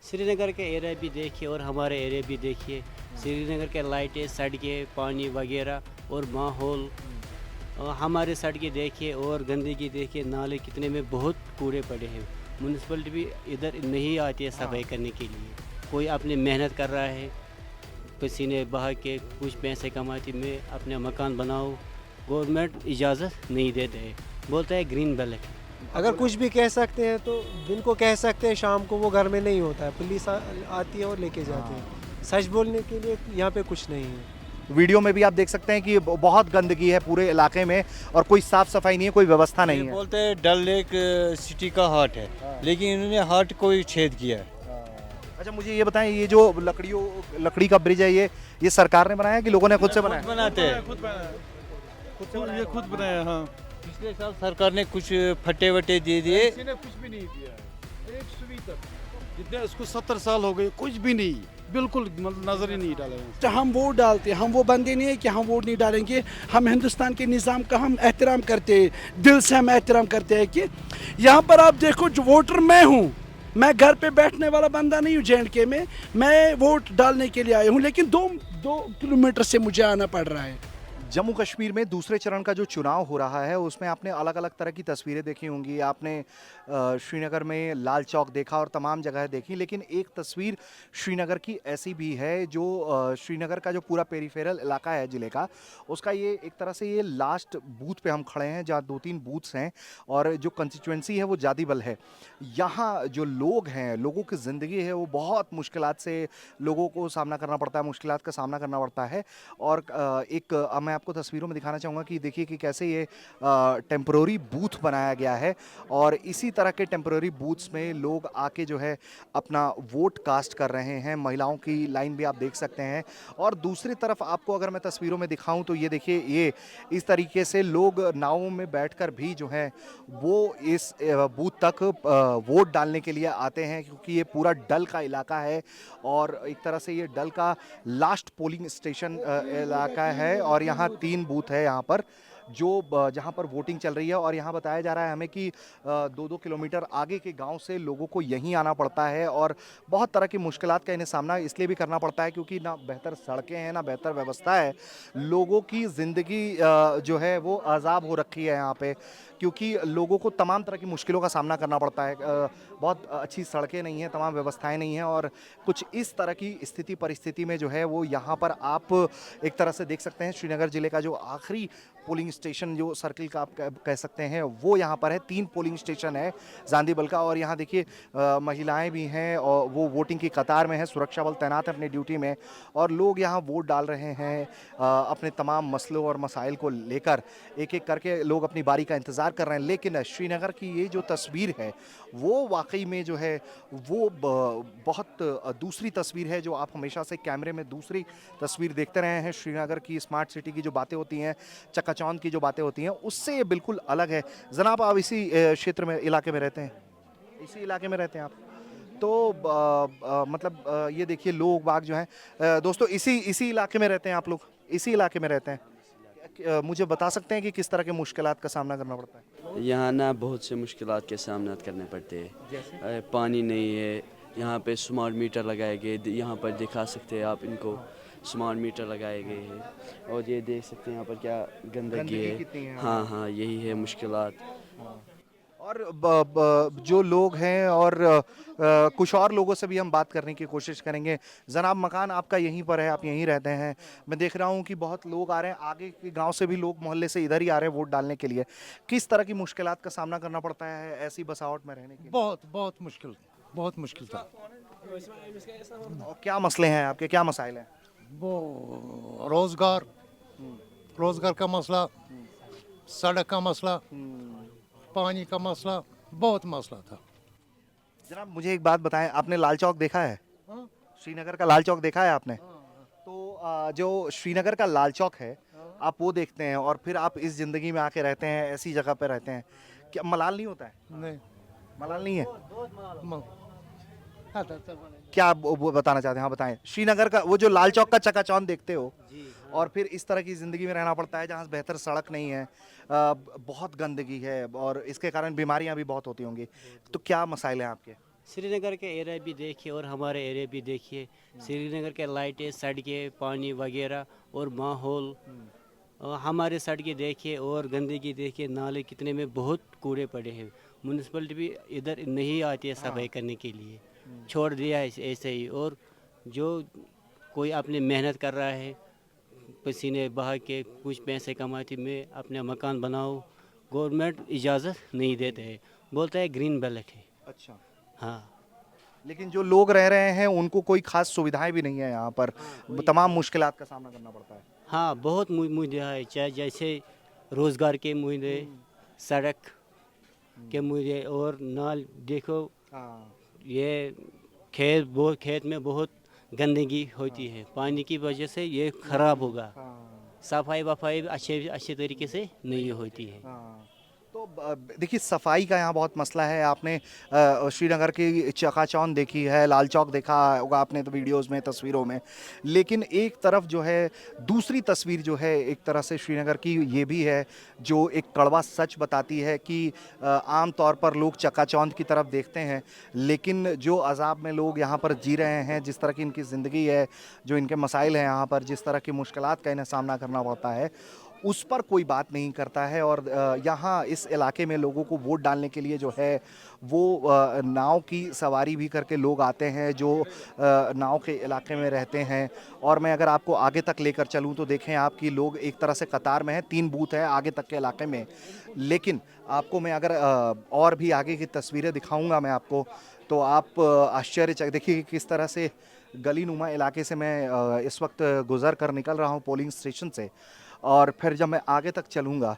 श्रीनगर के एरिया भी देखिए और हमारे एरिया भी देखिए। श्रीनगर के लाइटें, सड़कें, पानी वगैरह और माहौल, और हमारे सड़कें देखिए और गंदगी देखिए, नाले कितने में बहुत कूड़े पड़े हैं। म्यूनसिपलिटी भी इधर नहीं आती है सफाई करने के लिए। कोई अपनी मेहनत कर रहा है, पसीने बहा के कुछ पैसे कमाती मैं अपने मकान बनाओ, गवर्नमेंट इजाज़त नहीं देते है, बोलता है ग्रीन बेल्ट। अगर कुछ भी कह सकते हैं तो दिन को कह सकते हैं, शाम को वो घर में नहीं होता है, पुलिस आती है और लेके जाती है। सच बोलने के लिए यहाँ पे कुछ नहीं है। वीडियो में भी आप देख सकते हैं कि बहुत गंदगी है पूरे इलाके में और कोई साफ सफाई नहीं है, कोई व्यवस्था नहीं ये है। बोलते हैं डल लेक सिटी का हार्ट है, लेकिन इन्होंने हार्ट को ही छेद किया है। अच्छा, मुझे ये बताएं, ये जो लकड़ी का ब्रिज है, ये सरकार ने बनाया कि लोगों ने खुद से बनाया? बनाते हैं, ये खुद बनाया। हाँ, पिछले साल सरकार ने कुछ फटे वटे दे दिए। किसी ने कुछ भी नहीं दिया है। एक सुई तक जितने उसको 70 साल हो गए, कुछ भी नहीं, बिल्कुल मतलब नजर ही नहीं डाला है। तो हम वोट डालते हैं, हम वो बंदे नहीं है कि हम वोट नहीं डालेंगे। हम हिंदुस्तान के निज़ाम का हम एहतराम करते हैं, दिल से हम एहतराम करते हैं कि यहाँ पर आप देखो, जो वोटर मैं हूँ, मैं घर पे बैठने वाला बंदा नहीं हूँ JNK में। मैं वोट डालने के लिए आया हूँ, लेकिन दो किलोमीटर से मुझे आना पड़ रहा है। जम्मू कश्मीर में दूसरे चरण का जो चुनाव हो रहा है उसमें आपने अलग अलग तरह की तस्वीरें देखी होंगी। आपने श्रीनगर में लाल चौक देखा और तमाम जगह देखी, लेकिन एक तस्वीर श्रीनगर की ऐसी भी है जो श्रीनगर का जो पूरा पेरीफेरल इलाका है ज़िले का, उसका ये एक तरह से ये लास्ट बूथ पे हम खड़े हैं जहाँ 2-3 बूथ्स हैं और जो कंस्टिट्यूंसी है वो जादीबल है। यहाँ जो लोग हैं, लोगों की ज़िंदगी है वो बहुत मुश्किलात से लोगों को सामना करना पड़ता है, मुश्किलात का सामना करना पड़ता है। और मैं आपको तस्वीरों में दिखाना चाहूँगा कि देखिए कि कैसे ये टेम्पररी बूथ बनाया गया है और इसी तरह के टेम्पररी बूथ्स में लोग आके जो है अपना वोट कास्ट कर रहे हैं। महिलाओं की लाइन भी आप देख सकते हैं और दूसरी तरफ आपको अगर मैं तस्वीरों में दिखाऊं तो ये देखिए, ये इस तरीके से लोग नावों में बैठकर भी जो है वो इस बूथ तक वोट डालने के लिए आते हैं, क्योंकि ये पूरा डल का इलाका है और एक तरह से ये डल का लास्ट पोलिंग स्टेशन इलाका है और यहाँ 3 बूथ है यहाँ पर जो जहाँ पर वोटिंग चल रही है। और यहाँ बताया जा रहा है हमें कि 2-2 किलोमीटर आगे के गांव से लोगों को यहीं आना पड़ता है और बहुत तरह की मुश्किलात का इन्हें सामना इसलिए भी करना पड़ता है क्योंकि ना बेहतर सड़कें हैं, ना बेहतर व्यवस्था है। लोगों की ज़िंदगी जो है वो अज़ाब हो रखी है यहाँ पे, क्योंकि लोगों को तमाम तरह की मुश्किलों का सामना करना पड़ता है। बहुत अच्छी सड़कें नहीं हैं, तमाम व्यवस्थाएं नहीं हैं और कुछ इस तरह की स्थिति परिस्थिति में जो है वो यहाँ पर आप एक तरह से देख सकते हैं। श्रीनगर ज़िले का जो आखिरी पोलिंग स्टेशन, जो सर्किल का आप कह सकते हैं, वो यहाँ पर है। 3 पोलिंग स्टेशन है जांदीबल का और यहाँ देखिए महिलाएं भी हैं और वो वोटिंग की कतार में है, सुरक्षा बल तैनात है अपनी ड्यूटी में और लोग यहाँ वोट डाल रहे हैं अपने तमाम मसलों और मसाइल को लेकर। एक एक करके लोग अपनी बारी का इंतज़ार कर रहे हैं। लेकिन श्रीनगर की ये जो तस्वीर है वो वाकई में जो है वो बहुत दूसरी तस्वीर है जो आप हमेशा से कैमरे में दूसरी तस्वीर देखते रहे हैं। श्रीनगर की स्मार्ट सिटी की जो बातें होती हैं, चकाचौंध की जो बातें होती हैं, उससे ये बिल्कुल अलग है। जनाब, आप इसी क्षेत्र में, इलाके में रहते हैं, इसी इलाके में रहते हैं आप, तो मतलब ये देखिए लोग बाग जो हैं, दोस्तों इसी इलाके में रहते हैं आप लोग, इसी इलाके में रहते हैं। मुझे बता सकते हैं कि किस तरह के मुश्किलात का सामना करना पड़ता है? यहाँ ना बहुत से मुश्किलात के सामना करने पड़ते हैं। पानी नहीं है, यहाँ पे स्मार्ट मीटर लगाए गए, यहाँ पर दिखा सकते हैं आप इनको, स्मार्ट मीटर लगाए गए हैं और ये देख सकते हैं यहाँ पर क्या गंदगी है। हाँ, यही है मुश्किलात। और जो लोग हैं और कुछ और लोगों से भी हम बात करने की कोशिश करेंगे। जनाब, मकान आपका यहीं पर है, आप यहीं रहते हैं। मैं देख रहा हूँ कि बहुत लोग आ रहे हैं, आगे के गांव से भी लोग मोहल्ले से इधर ही आ रहे हैं वोट डालने के लिए। किस तरह की मुश्किलात का सामना करना पड़ता है ऐसी बसावट में रहने के लिए? बहुत मुश्किल था। और क्या मसले हैं आपके, क्या मसाइल हैं? वो रोजगार का मसला, सड़क का मसला, पानी का मसला, बहुत मसला था। जनाब, मुझे एक बात बताएं, आपने लाल चौक देखा है? श्रीनगर का लाल चौक देखा है आपने? तो जो श्रीनगर का लाल चौक है, आप वो देखते हैं और फिर आप इस ज़िंदगी में आके रहते हैं, ऐसी जगह पे रहते हैं, क्या मलाल नहीं होता है? नहीं, मलाल नहीं है? म- क्या आप वो बताना चाहते हैं? हाँ बताएं। श्रीनगर का वो जो लाल चौक का चकाचौंध देखते हो और फिर इस तरह की ज़िंदगी में रहना पड़ता है जहाँ बेहतर सड़क नहीं है, बहुत गंदगी है और इसके कारण बीमारियाँ भी बहुत होती होंगी, तो क्या मसाइल हैं आपके? श्रीनगर के एरिया भी देखिए और हमारे एरिया भी देखिए। श्रीनगर के लाइटें, सड़कें, पानी वगैरह और माहौल, हमारे सड़कें देखिए और गंदगी देखिए, नाले कितने में बहुत कूड़े पड़े हैं। म्यूनसिपलिटी भी इधर नहीं आती है सफाई करने के लिए, छोड़ दिया है ऐसे ही। और जो कोई अपनी मेहनत कर रहा है, पसीने बहा के कुछ पैसे कमाते, मैं अपना मकान बनाऊँ, गवर्नमेंट इजाज़त नहीं देते है, बोलता है ग्रीन बेल्ट है। अच्छा, हाँ, लेकिन जो लोग रह रहे हैं उनको कोई खास सुविधाएं भी नहीं है यहाँ पर, तमाम मुश्किलात का सामना करना पड़ता है। हाँ, बहुत मुद्दे है, चाहे जैसे रोज़गार के मुद्दे, सड़क के मुद्दे, और नाल देखो हाँ, ये खेत में बहुत गंदगी होती है, पानी की वजह से ये खराब होगा। हाँ, सफाई वफाई भी अच्छे तरीके से नहीं होती है। हाँ। तो देखिए सफाई का यहाँ बहुत मसला है। आपने श्रीनगर की चकाचौंध देखी है, लाल चौक देखा होगा आपने तो वीडियोस में, तस्वीरों में, लेकिन एक तरफ जो है दूसरी तस्वीर जो है एक तरह से श्रीनगर की ये भी है जो एक कड़वा सच बताती है कि आम तौर पर लोग चकाचौंध की तरफ देखते हैं, लेकिन जो अजाब में लोग यहाँ पर जी रहे हैं, जिस तरह की इनकी ज़िंदगी है, जो इनके मसाइल हैं यहाँ पर, जिस तरह की मुश्किलात का इन्हें सामना करना पड़ता है, उस पर कोई बात नहीं करता है। और यहाँ इस इलाके में लोगों को वोट डालने के लिए जो है वो नाव की सवारी भी करके लोग आते हैं जो नाव के इलाके में रहते हैं। और मैं अगर आपको आगे तक लेकर चलूँ तो देखें आप कि लोग एक तरह से कतार में हैं, 3 बूथ है आगे तक के इलाके में। लेकिन आपको मैं अगर और भी आगे की तस्वीरें दिखाऊंगा मैं आपको, तो आप आश्चर्यचकित देखिए किस तरह से गली नुमा इलाके से मैं इस वक्त गुजर कर निकल रहा हूँ पोलिंग स्टेशन से। और फिर जब मैं आगे तक चलूँगा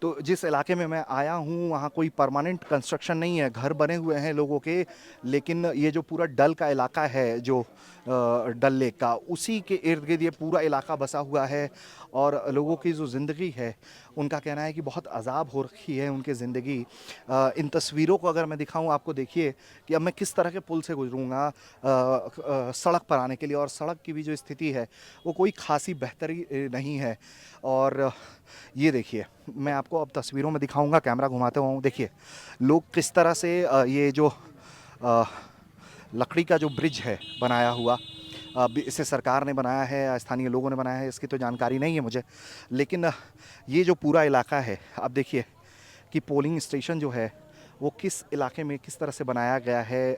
तो जिस इलाके में मैं आया हूँ वहाँ कोई परमानेंट कंस्ट्रक्शन नहीं है, घर बने हुए हैं लोगों के, लेकिन ये जो पूरा डल का इलाका है, जो डल लेक का, उसी के इर्द गिर्द ये पूरा इलाका बसा हुआ है। और लोगों की जो ज़िंदगी है, उनका कहना है कि बहुत अजाब हो रखी है उनकी ज़िंदगी। इन तस्वीरों को अगर मैं दिखाऊं आपको, देखिए कि अब मैं किस तरह के पुल से गुजरूंगा सड़क पर आने के लिए, और सड़क की भी जो स्थिति है वो कोई खासी बेहतरी नहीं है। और ये देखिए मैं आपको अब तस्वीरों में दिखाऊंगा, कैमरा घुमाते हुआ, देखिए लोग किस तरह से ये जो लकड़ी का जो ब्रिज है बनाया हुआ, इसे सरकार ने बनाया है, स्थानीय लोगों ने बनाया है, इसकी तो जानकारी नहीं है मुझे, लेकिन ये जो पूरा इलाका है, अब देखिए कि पोलिंग स्टेशन जो है वो किस इलाके में किस तरह से बनाया गया है,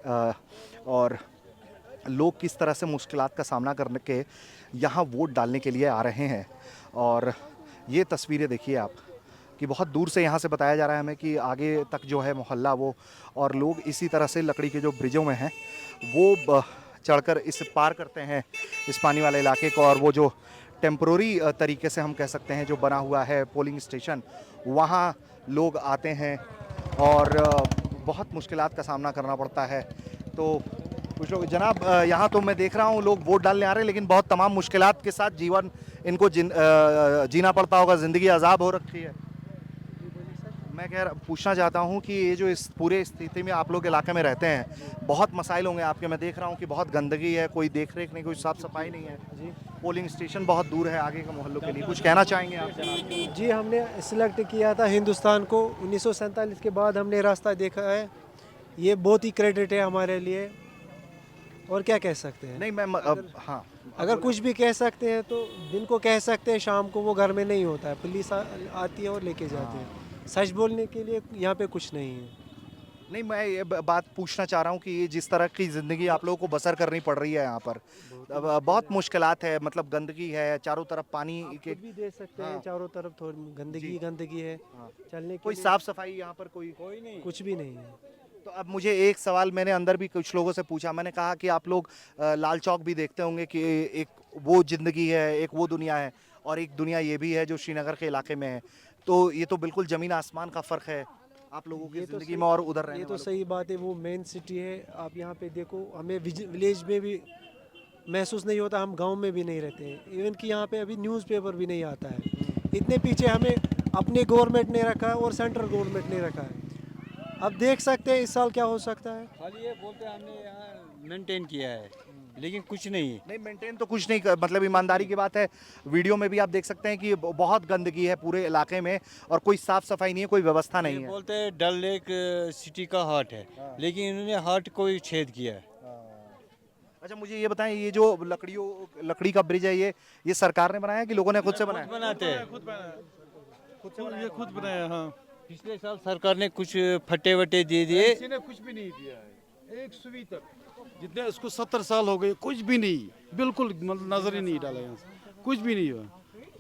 और लोग किस तरह से मुश्किलात का सामना करने के यहाँ वोट डालने के लिए आ रहे हैं। और ये तस्वीरें देखिए आप कि बहुत दूर से यहाँ से बताया जा रहा है हमें कि आगे तक जो है मोहल्ला वो, और लोग इसी तरह से लकड़ी के जो ब्रिजों में हैं वो चढ़कर इस पार करते हैं इस पानी वाले इलाके को। और वो जो टेम्प्रोरी तरीके से हम कह सकते हैं जो बना हुआ है पोलिंग स्टेशन, वहाँ लोग आते हैं और बहुत मुश्किलात का सामना करना पड़ता है। तो कुछ लोग, जनाब यहाँ तो मैं देख रहा हूँ लोग वोट डालने आ रहे हैं, लेकिन बहुत तमाम मुश्किलात के साथ जीवन इनको जीना पड़ता होगा, ज़िंदगी अजाब हो रखी है। मैं पूछना चाहता हूँ कि ये जो इस पूरे स्थिति में आप लोग इलाके में रहते हैं, बहुत मसाइल होंगे आपके, मैं देख रहा हूँ कि बहुत गंदगी है, कोई देख रेख नहीं, कोई साफ़ सफाई नहीं है जी, पोलिंग स्टेशन बहुत दूर है आगे के मोहल्लों के लिए, कुछ कहना चाहेंगे आप जनाब? जी, हमने सिलेक्ट किया था हिंदुस्तान को 1947 के बाद हमने रास्ता देखा है, ये बहुत ही क्रेडिट है हमारे लिए, और क्या कह सकते हैं। नहीं मैं हाँ, अगर कुछ भी कह सकते हैं तो दिन को कह सकते हैं, शाम को वो घर में नहीं होता है, पुलिस आती है और लेके जाती है। सच बोलने के लिए यहाँ पे कुछ नहीं है। नहीं मैं ये बात पूछना चाह रहा हूँ कि ये जिस तरह की ज़िंदगी आप लोगों को बसर करनी पड़ रही है यहाँ पर, बहुत मुश्किलात है, मतलब गंदगी है चारों तरफ, पानी के भी देख सकते हैं चारों तरफ थोड़ी गंदगी है, चलने के कोई लिए साफ सफाई यहाँ पर कोई नहीं, कुछ भी नहीं है। तो अब मुझे एक सवाल, मैंने अंदर भी कुछ लोगों से पूछा, मैंने कहा कि आप लोग लाल चौक भी देखते होंगे कि एक वो ज़िंदगी है, एक वो दुनिया है, और एक दुनिया ये भी है जो श्रीनगर के इलाके में है, तो ये तो बिल्कुल ज़मीन आसमान का फ़र्क है आप लोगों की ज़िंदगी में और उधर रहने ये तो वालों सही बात है, वो मेन सिटी है। आप यहाँ पे देखो, हमें विलेज में भी महसूस नहीं होता, हम गांव में भी नहीं रहते हैं, इवन कि यहाँ पे अभी न्यूज़पेपर भी नहीं आता है। इतने पीछे हमें अपने गवर्नमेंट ने रखा है और सेंट्रल गवर्नमेंट ने रखा है। अब देख सकते हैं इस साल क्या हो सकता है। खाली ये बोलते हैं हमने यहाँ मेंटेन किया है, लेकिन कुछ नहीं है। नहीं मेंटेन तो कुछ नहीं मतलब ईमानदारी की बात है। वीडियो में भी आप देख सकते हैं कि बहुत गंदगी है पूरे इलाके में और कोई साफ सफाई नहीं है, कोई व्यवस्था नहीं ये है। बोलते हैं डल लेक सिटी का हार्ट है, लेकिन इन्होंने हार्ट को ही छेद किया है। अच्छा मुझे ये बताएं, ये जो लकड़ी का ब्रिज है, ये सरकार ने बनाया कि लोगों ने खुद से बनाया? बनाते हैं, ये खुद बनाया। हाँ, पिछले साल सरकार ने कुछ फटे वटे दे दिए। किसी ने कुछ भी नहीं दिया है। एक सुई तक जितने इसको 70 साल हो गए, कुछ भी नहीं, बिल्कुल मतलब नजर ही नहीं डाला यहाँ से, कुछ भी नहीं हुआ।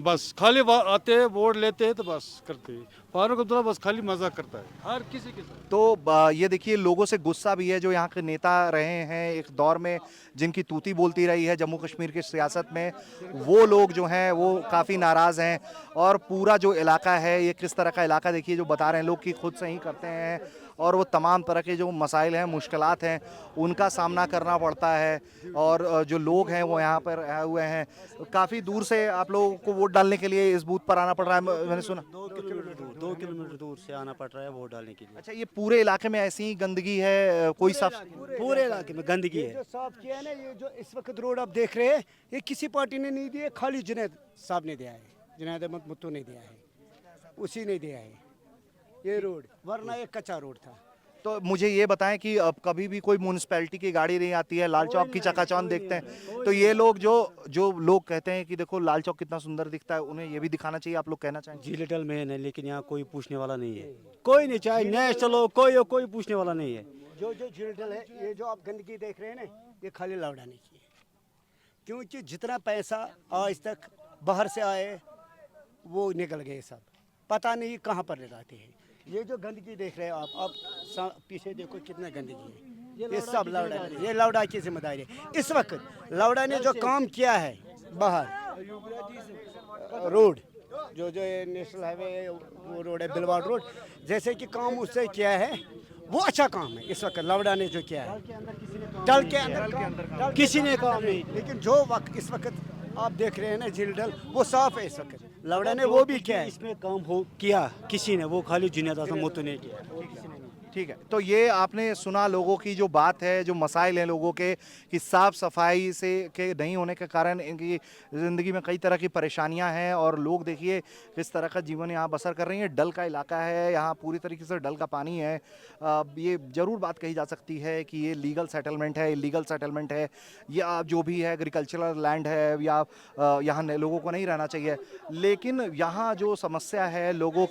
बस खाली आते हैं, वोट लेते हैं तो बस करते हैं। फारूक अब्दुल्ला बस खाली मजाक करता है हर किसी के साथ। तो ये देखिए लोगों से गुस्सा भी है जो यहाँ के नेता रहे हैं एक दौर में, जिनकी तूती बोलती रही है जम्मू कश्मीर की सियासत में, वो लोग जो हैं वो काफ़ी नाराज़ हैं। और पूरा जो इलाका है, ये किस तरह का इलाका देखिए जो बता रहे हैं लोग कि खुद से ही करते हैं और वो तमाम तरह के जो मसाइल हैं, मुश्किलात हैं, उनका सामना करना पड़ता है। और जो लोग हैं वो यहाँ पर आए हुए हैं, काफ़ी दूर से आप लोगों को वोट डालने के लिए इस बूथ पर आना पड़ रहा है, मैंने सुना। 2 किलोमीटर दूर से आना पड़ रहा है वोट डालने के लिए। अच्छा, ये पूरे इलाके में ऐसी ही गंदगी है, कोई साफ? पूरे इलाके में गंदगी है। जो साफ किया है ना, ये जो इस वक्त रोड आप देख रहे हैं, ये किसी पार्टी ने नहीं दिया, खाली जुनैद साहब ने दिया है, जुनैद अहमद मुत्तू ने दिया है, उसी ने दिया है ये रोड, वरना ये कच्चा रोड था। तो मुझे ये बताएं कि अब कभी भी कोई म्यूनिसिपैलिटी की गाड़ी नहीं आती है, लाल चौक की चकाचौंध देखते हैं, तो ये लोग जो लोग कहते हैं कि देखो लाल चौक कितना सुंदर दिखता है, उन्हें ये भी दिखाना चाहिए, आप लोग कहना चाहेंगे? जी मेन है, लेकिन यहाँ कोई पूछने वाला नहीं है, कोई नहीं, चाहे नेशनल हो कोई पूछने वाला नहीं है। जो झीलडल है, ये जो आप गंदगी देख रहे हैं ना, ये खाली लौटाने की है, क्योंकि जितना पैसा आज तक बाहर से आए वो निकल गए सब, पता नहीं कहाँ पर लगाते हैं। ये जो गंदगी देख रहे हैं आप पीछे देखो कितना गंदगी है, ये सब लौड़ा, ये लौड़ा की जिम्मेदारी है। इस वक्त लौड़ा ने जो काम किया है बाहर, रोड जो ये नेशनल हाईवे वो रोड है, बिलवाड़ रोड, जैसे कि काम उससे किया है, वो अच्छा काम है। इस वक्त लौड़ा ने जो किया है, डल के अंदर किसी ने काम नहीं, लेकिन जो वक्त इस वक्त आप देख रहे हैं ना झील डल, वो साफ है इस वक्त, लौड़ा ने वो भी किया है। इसमें काम हो किया किसी ने, वो खाली जुनैद अहमद मुत्तू ने किया। ठीक है, तो ये आपने सुना लोगों की जो बात है, जो मसाइल हैं लोगों के, कि साफ़ सफाई से के नहीं होने के कारण इनकी ज़िंदगी में कई तरह की परेशानियां हैं। और लोग देखिए किस तरह का जीवन यहाँ बसर कर रही हैं। डल का इलाका है, यहाँ पूरी तरीके से डल का पानी है। ये ज़रूर बात कही जा सकती है कि ये लीगल सेटलमेंट है, इलीगल सेटलमेंट है, या जो भी है एग्रीकल्चरल लैंड है, या यहाँ लोगों को नहीं रहना चाहिए। लेकिन यहाँ जो समस्या है लोगों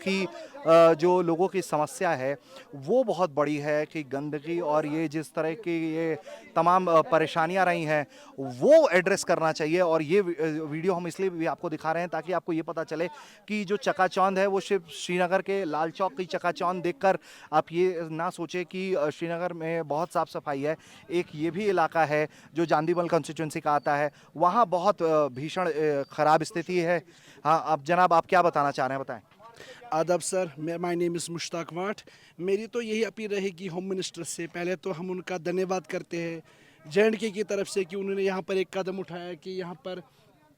की समस्या है वो बहुत बड़ी है कि गंदगी और ये जिस तरह की ये तमाम परेशानियां रही हैं वो एड्रेस करना चाहिए। और ये वीडियो हम इसलिए भी आपको दिखा रहे हैं ताकि आपको ये पता चले कि जो चकाचौंध है वो सिर्फ श्रीनगर के लाल चौक की चकाचौंध देखकर आप ये ना सोचें कि श्रीनगर में बहुत साफ़ सफाई है। एक ये भी इलाका है जो जांदीमल कंस्टिट्यूंसी का आता है, वहाँ बहुत भीषण ख़राब स्थिति है। हाँ, अब जनाब आप क्या बताना चाह रहे हैं, बताएं। आदाब sir, my name is Mushtaq Wat. मेरी तो यही अपील रहेगी होम मिनिस्टर से, पहले तो हम उनका धन्यवाद करते हैं JNK की तरफ से कि उन्होंने यहाँ पर एक कदम उठाया कि यहाँ पर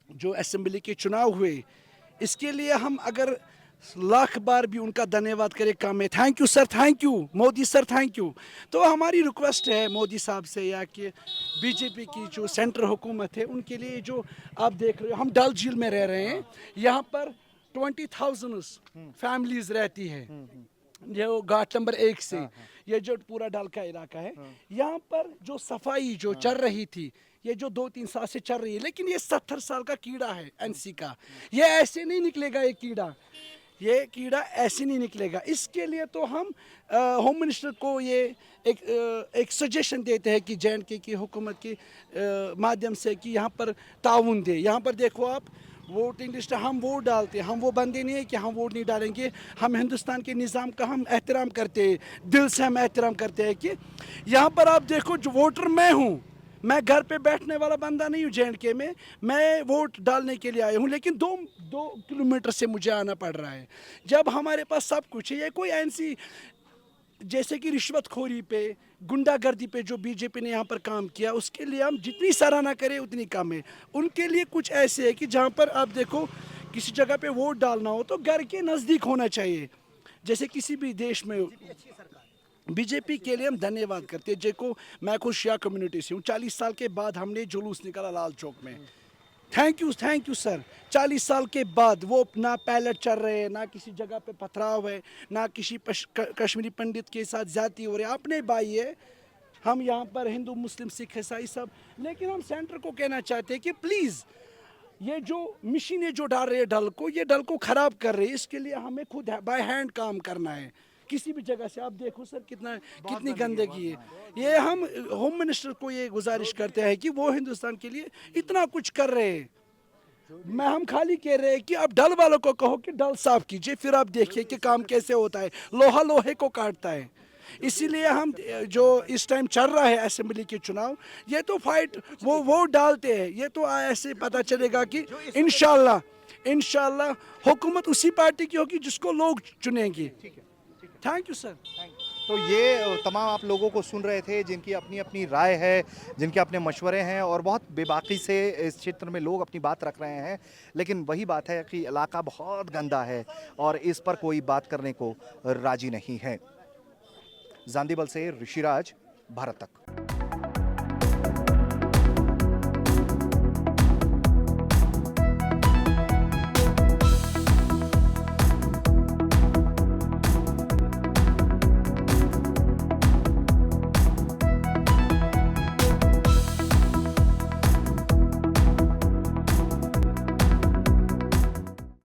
जो असेंबली के चुनाव हुए, इसके लिए हम अगर लाख बार भी उनका धन्यवाद करें कम है। Thank you sir, thank you Modi sir, thank you. तो हमारी रिक्वेस्ट है मोदी साहब से या कि BJP की जो सेंटर हुकूमत है उनके लिए, जो आप देख रहे हो हम डल झील में रह रहे हैं, यहाँ पर 20,000 फैमिलीज रहती है जो घाट नंबर 1 से, ये जो पूरा डल का इलाका है, यहाँ पर जो सफाई जो चल रही थी, ये जो 2-3 साल से चल रही है, लेकिन ये 70 साल का कीड़ा है NC का, ये ऐसे नहीं निकलेगा। ये कीड़ा ऐसे नहीं निकलेगा। इसके लिए तो हम होम मिनिस्टर को ये एक सजेशन देते हैं कि JNK की हुकूमत के माध्यम से कि यहाँ पर ताउन दे। यहाँ पर देखो आप, वोटिंग लिस्ट हम वोट डालते हैं, हम वो बंदे नहीं है कि हम वोट नहीं डालेंगे। हम हिंदुस्तान के निज़ाम का हम एहतराम करते हैं, दिल से हम एहतराम करते हैं कि यहाँ पर आप देखो जो वोटर मैं हूँ, मैं घर पे बैठने वाला बंदा नहीं हूँ JNK में, मैं वोट डालने के लिए आया हूँ, लेकिन 2 किलोमीटर से मुझे आना पड़ रहा है। जब हमारे पास सब कुछ है, ये कोई ऐसी जैसे कि रिश्वतखोरी पे, गुंडागर्दी पे जो BJP ने यहाँ पर काम किया, उसके लिए हम जितनी सराहना करें उतनी कम है। उनके लिए कुछ ऐसे है कि जहाँ पर आप देखो किसी जगह पे वोट डालना हो तो घर के नज़दीक होना चाहिए। जैसे किसी भी देश में बीजेपी के लिए हम धन्यवाद करते हैं। देखो मैं खुद शिया कम्युनिटी से हूँ, 40 साल के बाद हमने जुलूस निकाला लाल चौक में। Thank you sir. 40 साल के बाद वो ना पैलेट चल रहे हैं, ना किसी जगह पे पथराव है, ना किसी कश्मीरी पंडित के साथ ज्यादती हो रही है। अपने भाई है, हम यहाँ पर हिंदू मुस्लिम सिख ईसाई सब। लेकिन हम सेंटर को कहना चाहते हैं कि प्लीज़ ये जो मशीनें जो डाल रहे हैं डल को, ये डल को ख़राब कर रहे हैं। इसके लिए हमें खुद बाय हैंड काम करना है। किसी भी जगह से आप देखो सर कितनी गंदगी है। ये हम होम मिनिस्टर को ये गुजारिश करते हैं कि वो हिंदुस्तान के लिए इतना कुछ कर रहे हैं। हम खाली कह रहे हैं कि आप डल वालों को कहो कि डल साफ कीजिए, फिर आप देखिए कि काम कैसे होता है। लोहा लोहे को काटता है। इसीलिए हम जो इस टाइम चल रहा है असेंबली के चुनाव, ये तो फाइट वो वोट डालते हैं। ये तो ऐसे पता चलेगा कि इंशाल्लाह हुकूमत उसी पार्टी की होगी जिसको लोग चुनेंगे। Thank you sir. तो ये तमाम आप लोगों को सुन रहे थे जिनकी अपनी अपनी राय है, जिनके अपने मशवरे हैं और बहुत बेबाकी से इस क्षेत्र में लोग अपनी बात रख रहे हैं। लेकिन वही बात है कि इलाका बहुत गंदा है और इस पर कोई बात करने को राजी नहीं है। जांदीबल से ऋषिराज, भारत तक।